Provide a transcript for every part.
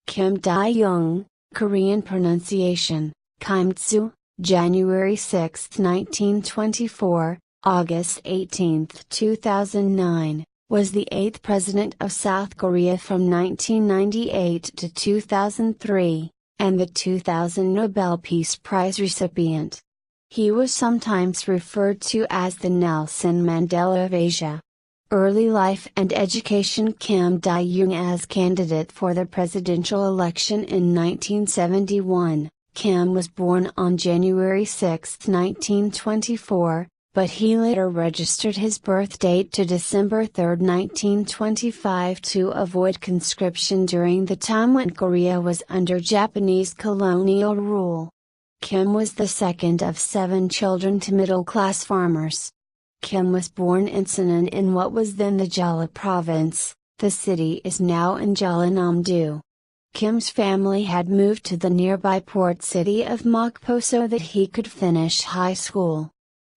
Kim-dɛdgung, Korean pronunciation, kimdɛdgs, January 6, 1924, August 18, 2009, was the 8th President of South Korea from 1998 to 2003, and the 2000 Nobel Peace Prize recipient. He was sometimes referred to as the Nelson Mandela of Asia. Early life and education. Kim Dae-jung as candidate for the presidential election in 1971, Kim was born on January 6, 1924, but he later registered his birth date to December 3, 1925 to avoid conscription during the time when Korea was under Japanese colonial rule. Kim was the second of 7 children to middle-class farmers. Kim was born in Sinan in what was then the Jeolla province. The city is now in Jeollanam-do. Kim's family had moved to the nearby port city of Mokpo so that he could finish high school.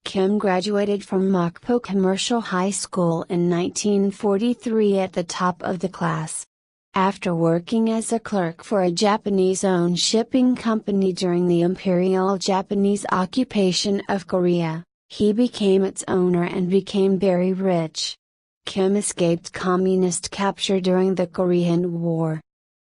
Kim graduated from Mokpo Commercial High School in 1943 at the top of the class. After working as a clerk for a Japanese-owned shipping company during the Imperial Japanese occupation of Korea, he became its owner and became very rich. Kim escaped communist capture during the Korean War.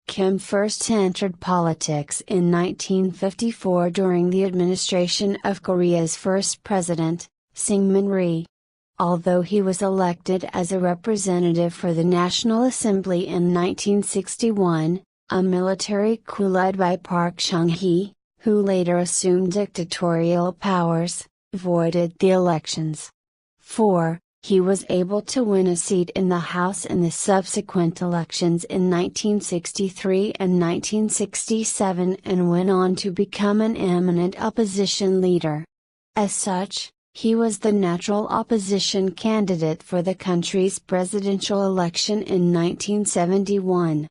Kim first entered politics in 1954 during the administration of Korea's first president, Syngman Rhee. Although he was elected as a representative for the National Assembly in 1961, a military coup led by Park Chung-hee, who later assumed dictatorial powers, voided the elections. 4. He was able to win a seat in the House in the subsequent elections in 1963 and 1967 and went on to become an eminent opposition leader. As such, he was the natural opposition candidate for the country's presidential election in 1971.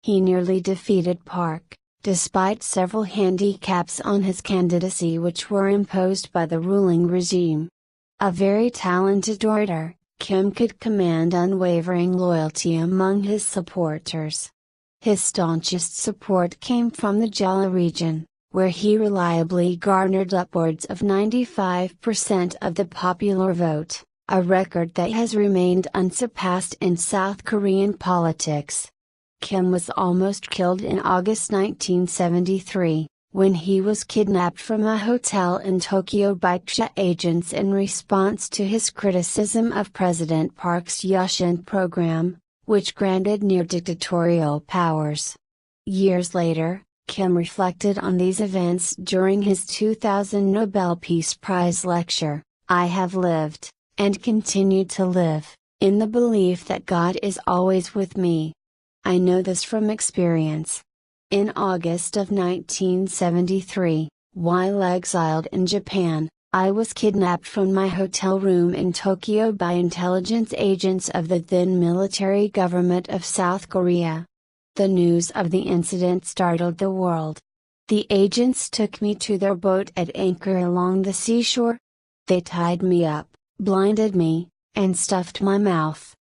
He nearly defeated Park, despite several handicaps on his candidacy which were imposed by the ruling regime. A very talented orator, Kim could command unwavering loyalty among his supporters. His staunchest support came from the Jeolla region, where he reliably garnered upwards of 95% of the popular vote, a record that has remained unsurpassed in South Korean politics. Kim was almost killed in August 1973, when he was kidnapped from a hotel in Tokyo by KSA agents in response to his criticism of President Park's Yushin program, which granted near-dictatorial powers. Years later, Kim reflected on these events during his 2000 Nobel Peace Prize lecture, "I have lived, and continue to live, in the belief that God is always with me. I know this from experience." In August of 1973, while exiled in Japan, I was kidnapped from my hotel room in Tokyo by intelligence agents of the then military government of South Korea. The news of the incident startled the world. The agents took me to their boat at anchor along the seashore. They tied me up, blinded me, and stuffed my mouth.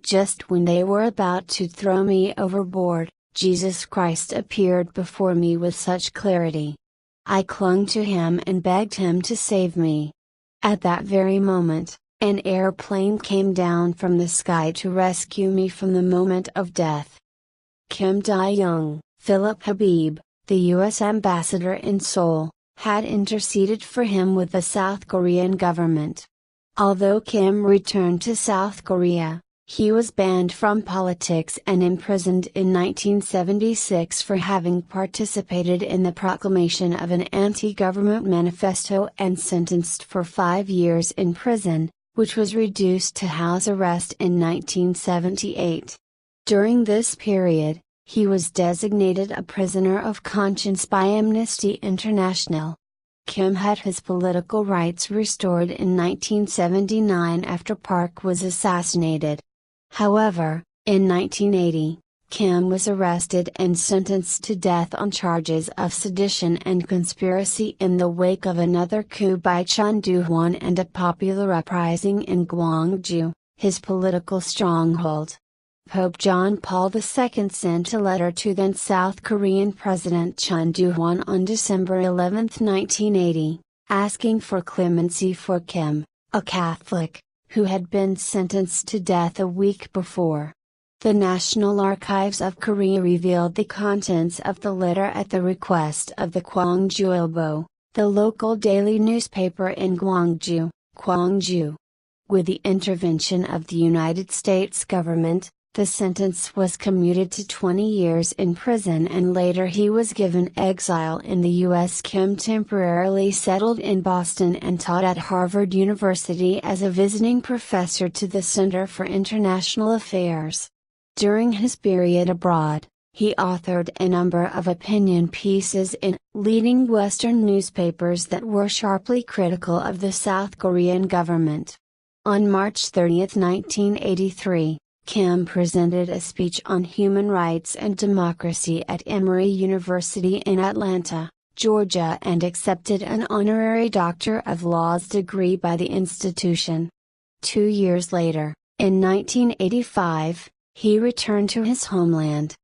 Just when they were about to throw me overboard, Jesus Christ appeared before me with such clarity. I clung to him and begged him to save me. At that very moment, an airplane came down from the sky to rescue me from the moment of death. Kim Dae-jung, Philip Habib, the U.S. ambassador in Seoul, had interceded for him with the South Korean government. Although Kim returned to South Korea, he was banned from politics and imprisoned in 1976 for having participated in the proclamation of an anti-government manifesto and sentenced for 5 years in prison, which was reduced to house arrest in 1978. During this period, he was designated a prisoner of conscience by Amnesty International. Kim had his political rights restored in 1979 after Park was assassinated. However, in 1980, Kim was arrested and sentenced to death on charges of sedition and conspiracy in the wake of another coup by Chun Doo-hwan and a popular uprising in Gwangju, his political stronghold. Pope John Paul II sent a letter to then South Korean President Chun Doo-hwan on December 11, 1980, asking for clemency for Kim, a Catholic, who had been sentenced to death a week before. The National Archives of Korea revealed the contents of the letter at the request of the Gwangju Ilbo, the local daily newspaper in Gwangju, Gwangju. With the intervention of the United States government, the sentence was commuted to 20 years in prison and later he was given exile in the U.S. Kim temporarily settled in Boston and taught at Harvard University as a visiting professor to the Center for International Affairs. During his period abroad, he authored a number of opinion pieces in leading Western newspapers that were sharply critical of the South Korean government. On March 30, 1983, Kim presented a speech on human rights and democracy at Emory University in Atlanta, Georgia and accepted an honorary Doctor of Laws degree by the institution. 2 years later, in 1985, he returned to his homeland.